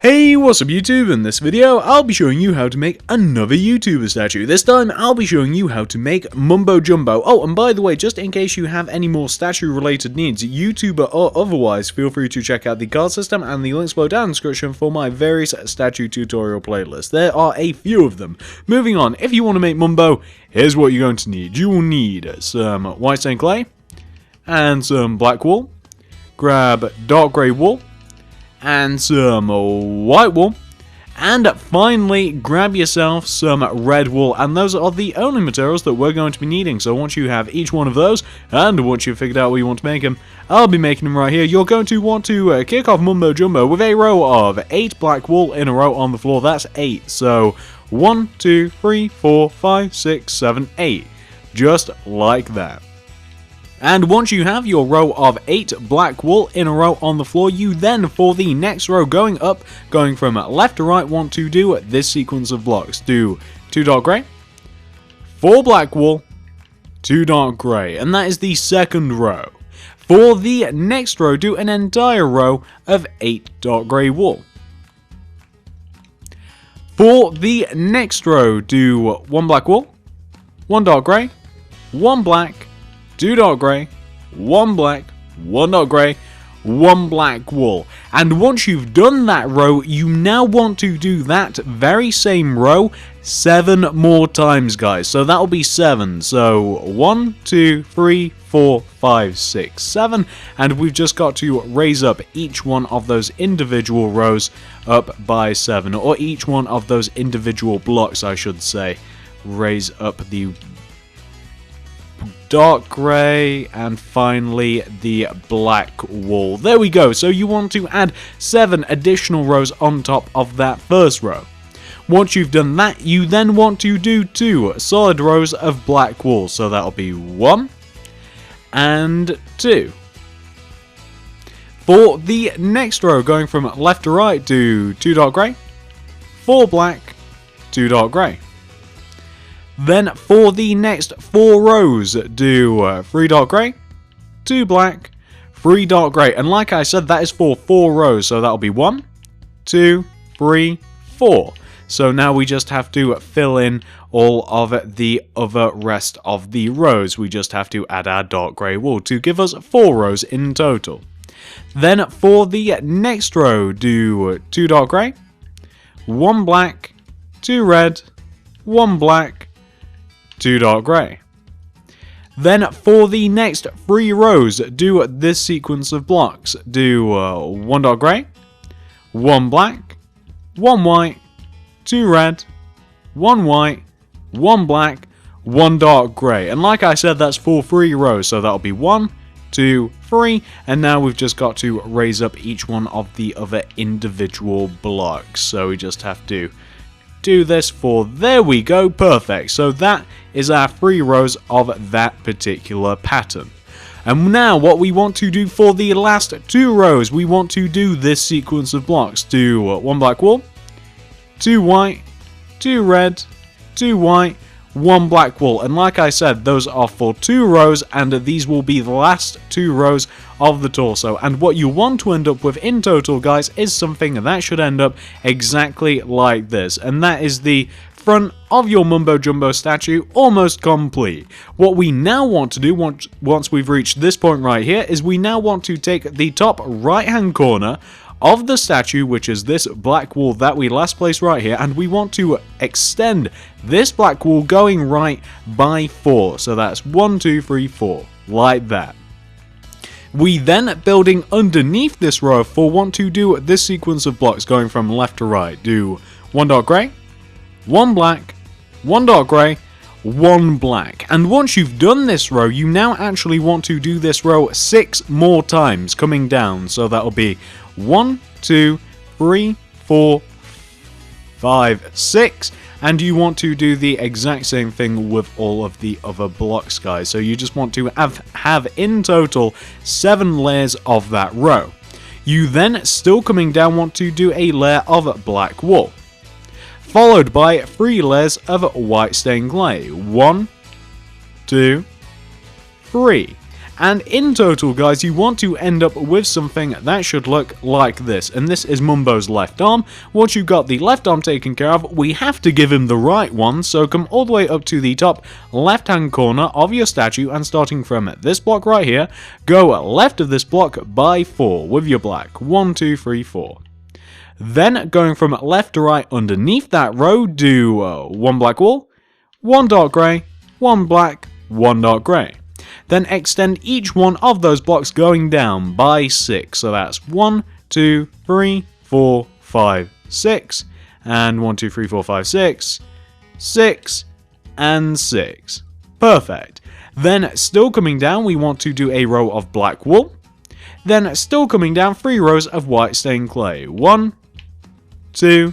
Hey, what's up YouTube? In this video, I'll be showing you how to make another YouTuber statue. This time, I'll be showing you how to make Mumbo Jumbo. Oh, and by the way, just in case you have any more statue related needs, YouTuber or otherwise, feel free to check out the card system and the links below down in the description for my various statue tutorial playlists. There are a few of them. Moving on, if you want to make Mumbo, here's what you're going to need. You will need some white stained clay and some black wool. Grab dark grey wool and some white wool, and finally grab yourself some red wool, and those are the only materials that we're going to be needing. So once you have each one of those, and once you've figured out where you want to make them, I'll be making them right here. You're going to want to kick off Mumbo Jumbo with a row of 8 black wool in a row on the floor. That's 8, so 1, 2, 3, 4, 5, 6, 7, 8, just like that. And once you have your row of 8 black wool in a row on the floor, you then, for the next row going up, going from left to right, want to do this sequence of blocks. Do 2 dark grey, 4 black wool, 2 dark grey, and that is the second row. For the next row, do an entire row of 8 dark grey wool. For the next row, do 1 black wool, 1 dark grey, 1 black, 2 dark grey, 1 black, 1 dark grey, 1 black wool. And once you've done that row, you now want to do that very same row 7 more times, guys. So that'll be 7. So 1, 2, 3, 4, 5, 6, 7. And we've just got to raise up each one of those individual rows up by 7. Or each one of those individual blocks, I should say. Raise up the dark grey, and finally the black wool. There we go. So you want to add 7 additional rows on top of that first row. Once you've done that, you then want to do 2 solid rows of black wool. So that'll be 1 and 2. For the next row, going from left to right, do 2 dark grey, 4 black, 2 dark grey. Then for the next 4 rows, do 3 dark grey, 2 black, 3 dark grey. And like I said, that is for 4 rows. So that'll be 1, 2, 3, 4. So now we just have to fill in all of the other rest of the rows. We just have to add our dark grey wool to give us 4 rows in total. Then for the next row, do 2 dark grey, 1 black, 2 red, 1 black, 2 dark grey. Then for the next 3 rows, do this sequence of blocks. Do 1 dark grey, 1 black, 1 white, 2 red, 1 white, 1 black, 1 dark grey. And like I said, that's for 3 rows, so that'll be 1, 2, 3, and now we've just got to raise up each one of the other individual blocks. So we just have to do this for, there we go, perfect. So that is our 3 rows of that particular pattern. And now what we want to do for the last 2 rows, we want to do this sequence of blocks. Do 1 black wool, 2 white, 2 red, 2 white, 1 black wool. And like I said, those are for 2 rows, and these will be the last 2 rows of the torso. And what you want to end up with in total, guys, is something that should end up exactly like this. And that is the front of your Mumbo Jumbo statue almost complete. What we now want to do once we've reached this point right here is we now want to take the top right hand corner of the statue, which is this black wool that we last placed right here, and we want to extend this black wool going right by 4. So that's 1, 2, 3, 4, like that. We then, building underneath this row of 4, want to do this sequence of blocks going from left to right. Do 1 dark grey, 1 black, 1 dark grey, 1 black. And once you've done this row, you now actually want to do this row 6 more times coming down. So that'll be 1, 2, 3, 4, 5, 6, and you want to do the exact same thing with all of the other blocks, guys. So you just want to have in total 7 layers of that row. You then, still coming down, want to do a layer of black wool, followed by 3 layers of white stained clay. 1, 2, 3. And in total, guys, you want to end up with something that should look like this. And this is Mumbo's left arm. Once you've got the left arm taken care of, we have to give him the right one. So come all the way up to the top left-hand corner of your statue, and starting from this block right here, go left of this block by 4 with your black. 1, 2, 3, 4. Then going from left to right underneath that row, do 1 black wall, 1 dark grey, 1 black, 1 dark grey. Then extend each one of those blocks going down by 6. So that's 1, 2, 3, 4, 5, 6. And 1, 2, 3, 4, 5, 6. 6 and 6. Perfect. Then still coming down, we want to do a row of black wool. Then still coming down, 3 rows of white stained clay. 1, 2,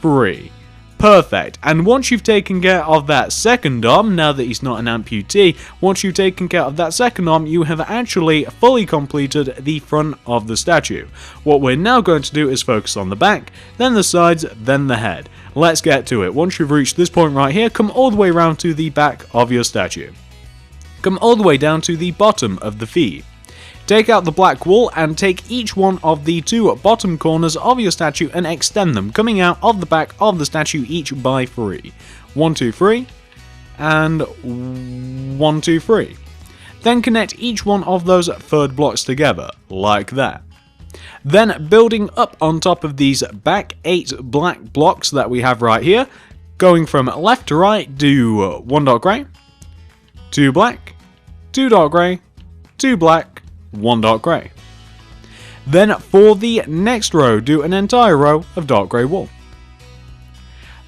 3. Perfect. And once you've taken care of that second arm, now that he's not an amputee, once you've taken care of that second arm, you have actually fully completed the front of the statue. What we're now going to do is focus on the back, then the sides, then the head. Let's get to it. Once you've reached this point right here, come all the way around to the back of your statue. Come all the way down to the bottom of the feet. Take out the black wool and take each one of the 2 bottom corners of your statue and extend them, coming out of the back of the statue each by 3. 1, 2, 3, and 1, 2, 3. Then connect each one of those third blocks together, like that. Then building up on top of these back 8 black blocks that we have right here, going from left to right, do 1 dark grey, 2 black, 2 dark grey, 2 black, 1 dark grey. Then for the next row, do an entire row of dark grey wool.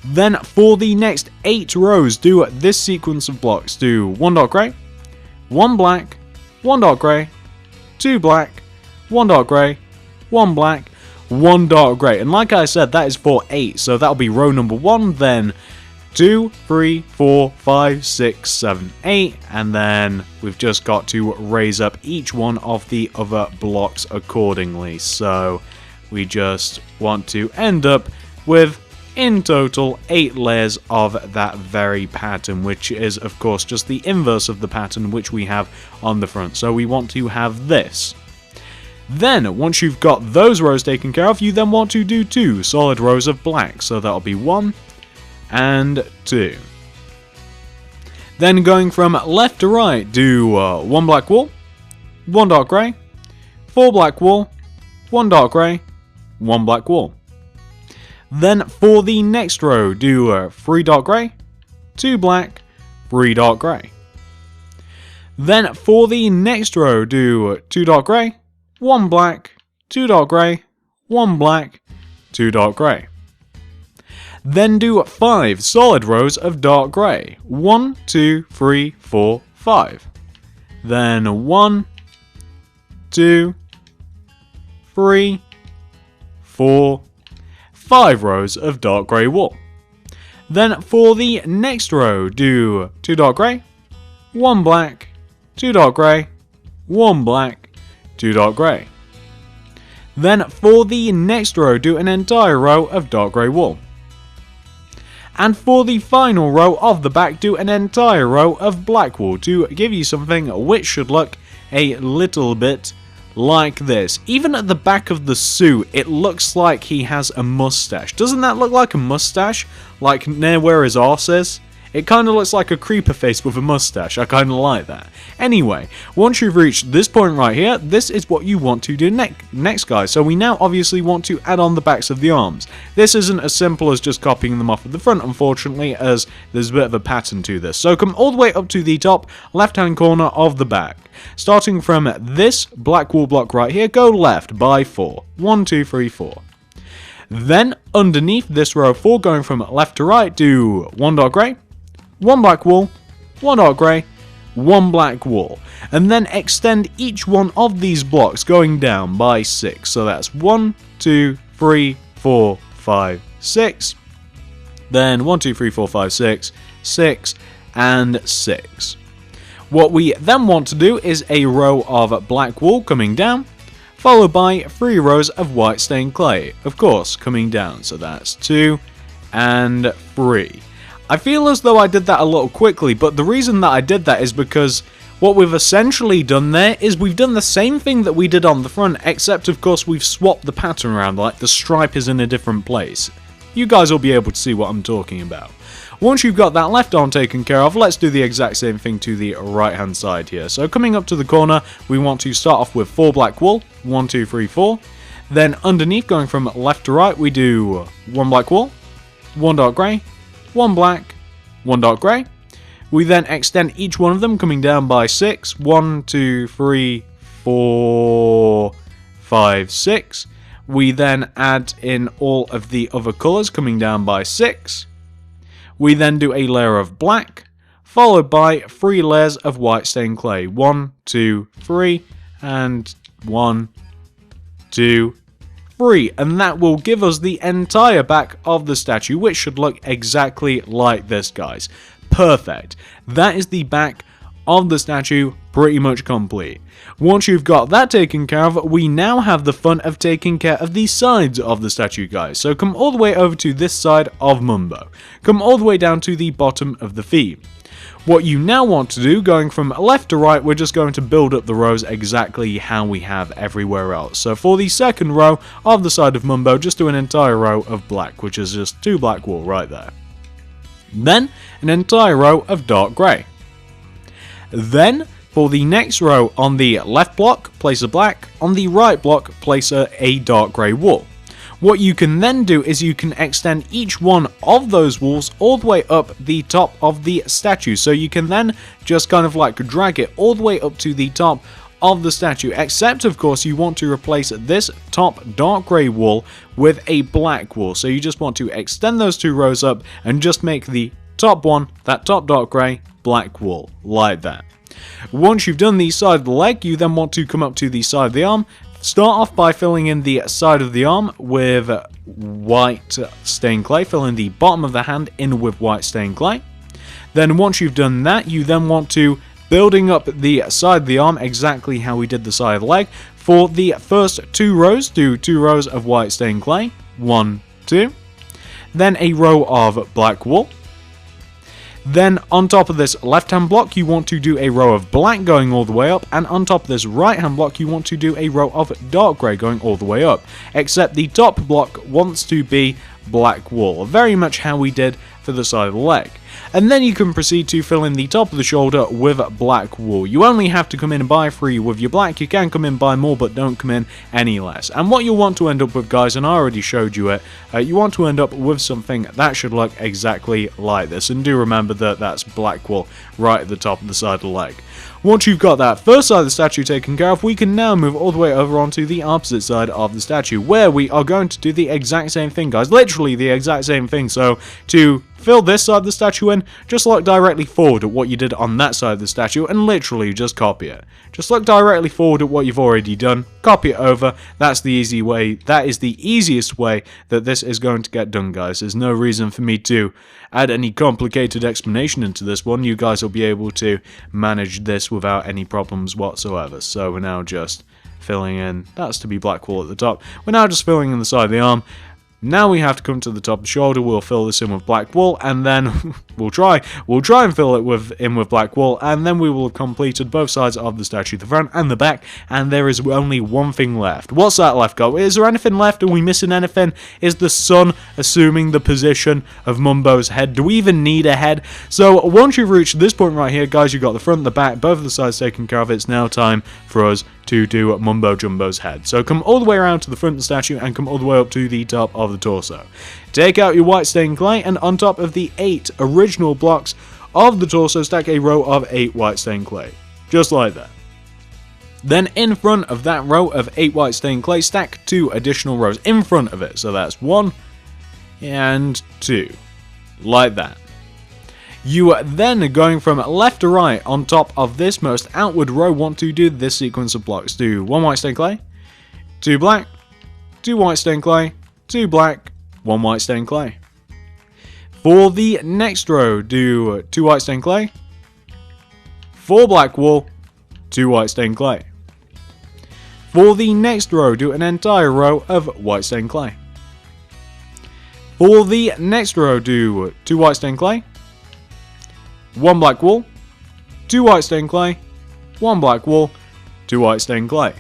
Then for the next 8 rows, do this sequence of blocks. Do 1 dark grey, 1 black, 1 dark grey, 2 black, 1 dark grey, 1 black, 1 dark grey. And like I said, that is for 8, so that'll be row number 1, then 2, 3, 4, 5, 6, 7, 8, and then we've just got to raise up each one of the other blocks accordingly. So we just want to end up with, in total, 8 layers of that very pattern, which is of course just the inverse of the pattern which we have on the front. So we want to have this. Then, once you've got those rows taken care of, you then want to do 2 solid rows of black. So that'll be 1 and 2. Then going from left to right, do 1 black wool, 1 dark grey, 4 black wool, 1 dark grey, 1 black wool. Then for the next row, do 3 dark grey, 2 black, 3 dark grey. Then for the next row, do 2 dark grey, 1 black, 2 dark grey, 1 black, 2 dark grey. Then do 5 solid rows of dark grey. 1, 2, 3, 4, 5. Then 1, 2, 3, 4, 5 rows of dark grey wool. Then for the next row, do 2 dark grey, 1 black, 2 dark grey, 1 black, 2 dark grey. Then for the next row, do an entire row of dark grey wool. And for the final row of the back, do an entire row of black wool to give you something which should look a little bit like this. Even at the back of the suit, it looks like he has a mustache. Doesn't that look like a mustache? Like near where his arse is? It kind of looks like a creeper face with a mustache. I kind of like that. Anyway, once you've reached this point right here, this is what you want to do next, guys. So we now obviously want to add on the backs of the arms. This isn't as simple as just copying them off of the front, unfortunately, as there's a bit of a pattern to this. So come all the way up to the top left-hand corner of the back. Starting from this black wool block right here, go left by 4. 1, 2, 3, 4. Then underneath this row of 4, going from left to right, do 1 dark grey, 1 black wool, 1 dark grey, 1 black wool. And then extend each one of these blocks going down by 6. So that's 1, 2, 3, 4, 5, 6. Then 1, 2, 3, 4, 5, 6, 6, and 6. What we then want to do is a row of black wool coming down, followed by 3 rows of white stained clay, of course, coming down. So that's 2 and 3. I feel as though I did that a little quickly, but the reason that I did that is because What we've essentially done there is we've done the same thing that we did on the front, except of course we've swapped the pattern around, like the stripe is in a different place. You guys will be able to see what I'm talking about. Once you've got that left arm taken care of, let's do the exact same thing to the right hand side here. So coming up to the corner, we want to start off with 4 black wool, 1, 2, 3, 4. Then underneath, going from left to right, we do 1 black wool, 1 dark grey, 1 black, 1 dark grey. We then extend each one of them, coming down by 6. 1, 2, 3, 4, 5, 6. We then add in all of the other colours, coming down by 6. We then do a layer of black, followed by 3 layers of white stained clay. 1, 2, 3, and 1, 2, 3. And that will give us the entire back of the statue, which should look exactly like this, guys. Perfect. That is the back of the statue pretty much complete. Once you've got that taken care of, we now have the fun of taking care of the sides of the statue, guys. So come all the way over to this side of Mumbo. Come all the way down to the bottom of the feet. What you now want to do, going from left to right, we're just going to build up the rows exactly how we have everywhere else. So for the second row of the side of Mumbo, just do an entire row of black, which is just 2 black wool right there. Then an entire row of dark grey. Then for the next row, on the left block, place a black. On the right block, place a dark grey wool. What you can then do is you can extend each one of those wools all the way up the top of the statue. So you can then just kind of like drag it all the way up to the top of the statue, except of course you want to replace this top dark grey wool with a black wool. So you just want to extend those 2 rows up and just make the top one, that top dark grey, black wool, like that. Once you've done the side of the leg, you then want to come up to the side of the arm. Start off by filling in the side of the arm with white stained clay, filling the bottom of the hand in with white stained clay. Then once you've done that, you then want to building up the side of the arm exactly how we did the side of the leg. For the first 2 rows, do 2 rows of white stained clay, 1, 2. Then a row of black wool. Then on top of this left hand block, you want to do a row of black going all the way up, and on top of this right hand block, you want to do a row of dark grey going all the way up, except the top block wants to be black wool, very much how we did for the side of the leg. And then you can proceed to fill in the top of the shoulder with black wool. You only have to come in and buy 3 with your black. You can come in and buy more, but don't come in any less. And what you'll want to end up with, guys, and I already showed you it, you want to end up with something that should look exactly like this. And do remember that that's black wool right at the top of the side of the leg. Once you've got that first side of the statue taken care of, we can now move all the way over onto the opposite side of the statue, where we are going to do the exact same thing, guys. Literally the exact same thing. So to fill this side of the statue in, just look directly forward at what you did on that side of the statue and literally just copy it. Just look directly forward at what you've already done, copy it over. That's the easy way. That is the easiest way that this is going to get done, guys. There's no reason for me to add any complicated explanation into this one. You guys will be able to manage this without any problems whatsoever. So we're now just filling in, that's to be black wool at the top. We're now just filling in the side of the arm. Now we have to come to the top of the shoulder. We'll fill this in with black wool, and then we'll try and fill it in with black wool, and then we will have completed both sides of the statue, the front and the back, and there is only one thing left. What's that left, guys? Is there anything left? Are we missing anything? Is the sun assuming the position of Mumbo's head? Do we even need a head? So once you've reached this point right here, guys, you've got the front, the back, both of the sides taken care of. It's now time for us to do Mumbo Jumbo's head. So come all the way around to the front of the statue and come all the way up to the top of the torso. Take out your white stained clay, and on top of the 8 original blocks of the torso, stack a row of 8 white stained clay. Just like that. Then in front of that row of 8 white stained clay, stack 2 additional rows in front of it. So that's 1 and 2. Like that. You are then going from left to right on top of this most outward row want to do this sequence of blocks. Do 1 white stained clay, 2 black, 2 white stained clay, 2 black, 1 white stained clay. For the next row, do 2 white stained clay, 4 black wool, 2 white stained clay. For the next row, do an entire row of white stained clay. For the next row, do 2 white stained clay, 1 black wool, 2 white stained clay, 1 black wool, 2 white stained clay.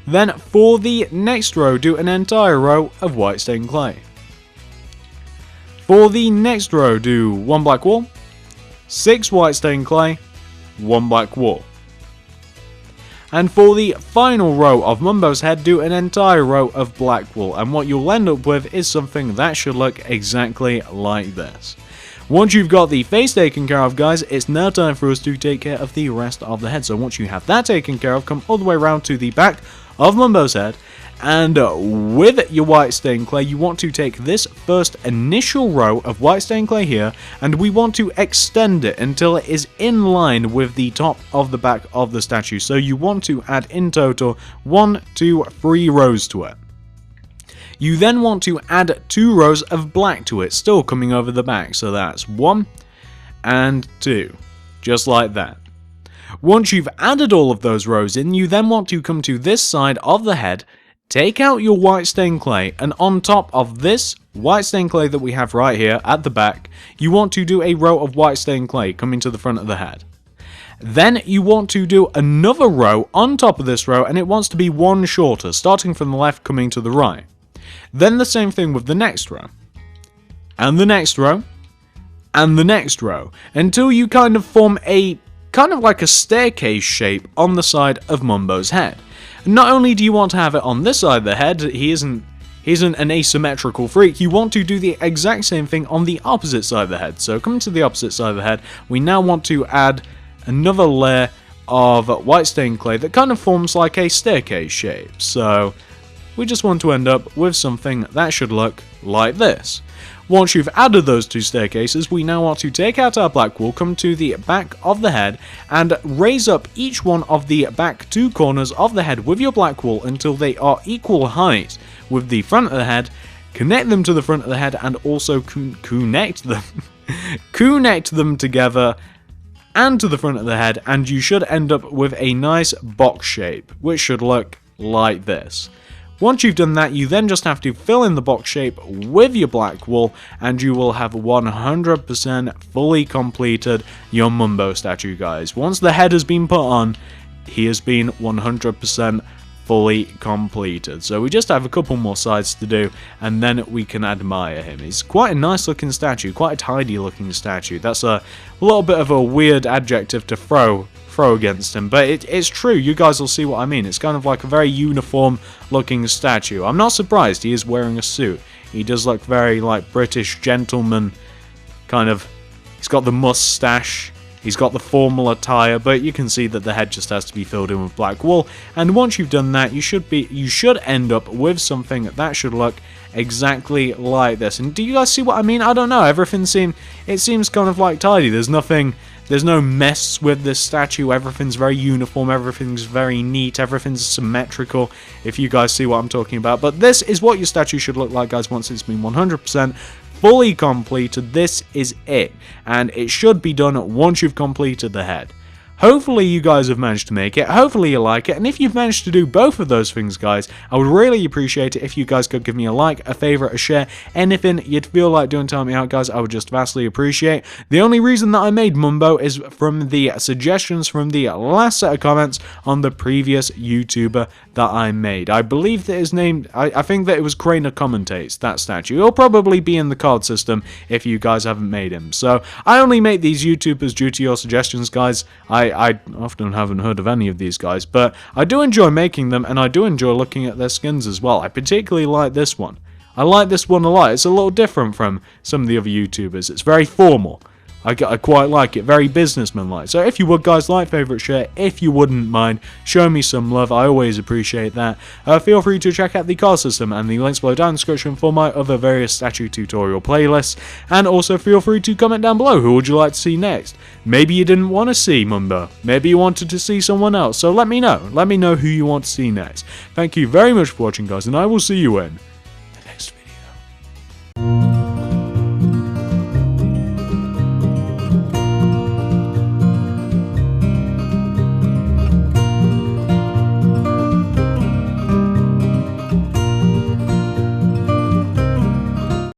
Then for the next row, do an entire row of white stained clay. For the next row, do 1 black wool, 6 white stained clay, 1 black wool. And for the final row of Mumbo's head, do an entire row of black wool, and what you'll end up with is something that should look exactly like this. Once you've got the face taken care of, guys, it's now time for us to take care of the rest of the head. So once you have that taken care of, come all the way around to the back of Mumbo's head, and with your white stained clay, you want to take this first initial row of white stained clay here, and we want to extend it until it is in line with the top of the back of the statue. So you want to add in total 1, 2, 3 rows to it. You then want to add 2 rows of black to it, still coming over the back. So that's 1 and 2, just like that. Once you've added all of those rows in, you then want to come to this side of the head, take out your white stained clay, and on top of this white stained clay that we have right here at the back, you want to do a row of white stained clay coming to the front of the head. Then you want to do another row on top of this row, and it wants to be 1 shorter, starting from the left coming to the right. Then the same thing with the next row, and the next row, and the next row, until you kind of form a kind of like a staircase shape on the side of Mumbo's head. Not only do you want to have it on this side of the head, he isn't an asymmetrical freak, you want to do the exact same thing on the opposite side of the head. So coming to the opposite side of the head, we now want to add another layer of white stained clay that kind of forms like a staircase shape. So we just want to end up with something that should look like this. Once you've added those 2 staircases, we now want to take out our black wool, come to the back of the head, and raise up each one of the back 2 corners of the head with your black wool until they are equal height with the front of the head. Connect them to the front of the head and also connect them together and to the front of the head, and you should end up with a nice box shape, which should look like this. Once you've done that, you then just have to fill in the box shape with your black wool, and you will have 100% fully completed your Mumbo statue, guys. Once the head has been put on, he has been 100% fully completed. So we just have a couple more sides to do, and then we can admire him. He's quite a nice looking statue, quite a tidy looking statue. That's a little bit of a weird adjective to throw against him, but it's true. You guys will see what I mean. It's kind of like a very uniform looking statue. I'm not surprised he is wearing a suit. He does look very like British gentleman kind of. He's got the mustache, he's got the formal attire, but you can see that the head just has to be filled in with black wool. And once you've done that, you should end up with something that should look exactly like this. And do you guys see what I mean? I don't know. It seems kind of like tidy. There's no mess with this statue. Everything's very uniform, everything's very neat, everything's symmetrical, if you guys see what I'm talking about. But this is what your statue should look like, guys, once it's been 100% fully completed. This is it, and it should be done once you've completed the head. Hopefully you guys have managed to make it, hopefully you like it, and if you've managed to do both of those things, guys, I would really appreciate it if you guys could give me a like, a favourite, a share, anything you'd feel like doing to help me out, guys. I would just vastly appreciate. The only reason that I made Mumbo is from the suggestions from the last set of comments on the previous YouTuber that I made. I believe that his name, I think that it was Craner Commentates, that statue. He'll probably be in the card system if you guys haven't made him. So I only make these YouTubers due to your suggestions, guys. I often haven't heard of any of these guys, but I do enjoy making them, and I do enjoy looking at their skins as well. I particularly like this one. I like this one a lot. It's a little different from some of the other YouTubers. It's very formal. I quite like it, very businessman-like. So if you would, guys, like, favourite, share, if you wouldn't mind, show me some love, I always appreciate that. Feel free to check out the card system and the links below down in the description for my other various statue tutorial playlists, and also feel free to comment down below who would you like to see next. Maybe you didn't want to see Mumbo, maybe you wanted to see someone else, so let me know who you want to see next. Thank you very much for watching, guys, and I will see you in